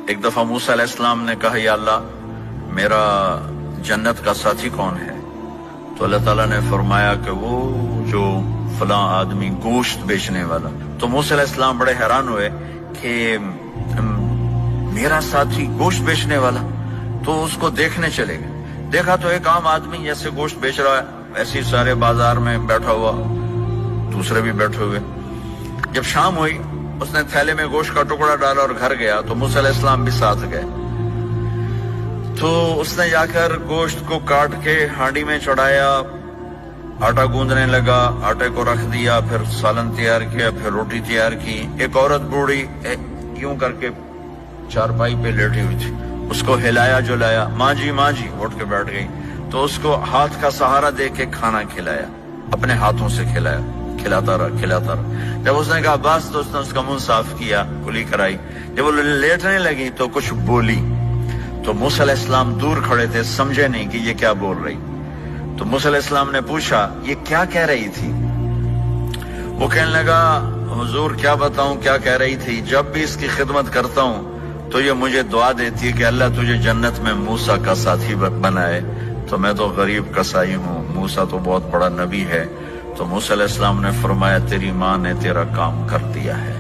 ایک دفعہ موسیٰ علیہ السلام نے کہا یا اللہ میرا جنت کا ساتھی کون ہے؟ تو اللہ تعالیٰ نے فرمایا کہ وہ جو فلاں آدمی گوشت بیچنے والا. تو موسیٰ علیہ السلام بڑے حیران ہوئے کہ میرا ساتھی گوشت بیچنے والا. تو اس کو دیکھنے چلے گئے. دیکھا تو ایک عام آدمی جیسے گوشت بیچ رہا ہے ایسے ہی سارے بازار میں بیٹھا ہوا، دوسرے بھی بیٹھے ہوئے. جب شام ہوئی اس نے تھیلے میں گوشت کا ٹکڑا ڈالا اور گھر گیا تو موسیٰ علیہ السلام بھی ساتھ گئے. تو اس نے جا کر گوشت کو کاٹ کے ہانڈی میں چڑھایا، آٹا گوندنے لگا، آٹے کو رکھ دیا، پھر سالن تیار کیا، پھر روٹی تیار کی. ایک عورت بوڑھی یوں کر کے چارپائی پہ لیٹی ہوئی تھی، اس کو ہلایا جلایا، ماں جی اٹھ کے بیٹھ گئی. تو اس کو ہاتھ کا سہارا دے کے کھانا کھلایا، اپنے ہاتھوں سے کھلایا، کھلاتا رہا. جب اس نے کہا بس تو اس نے اس کا منہ صاف کیا، کلی کرائی. جب وہ لیٹنے لگی تو کچھ بولی. تو موسیٰ علیہ السلام دور کھڑے تھے، سمجھے نہیں کہ یہ کیا بول رہی. تو موسیٰ علیہ السلام نے پوچھا یہ کیا کہہ رہی تھی؟ وہ کہنے لگا حضور کیا بتاؤں کیا کہہ رہی تھی. جب بھی اس کی خدمت کرتا ہوں تو یہ مجھے دعا دیتی ہے کہ اللہ تجھے جنت میں موسیٰ کا ساتھی بنائے. تو میں تو غریب کسائی ہوں، موسیٰ تو بہت بڑا نبی ہے. تو موسیٰ علیہ السلام نے فرمایا تیری ماں نے تیرا کام کر دیا ہے.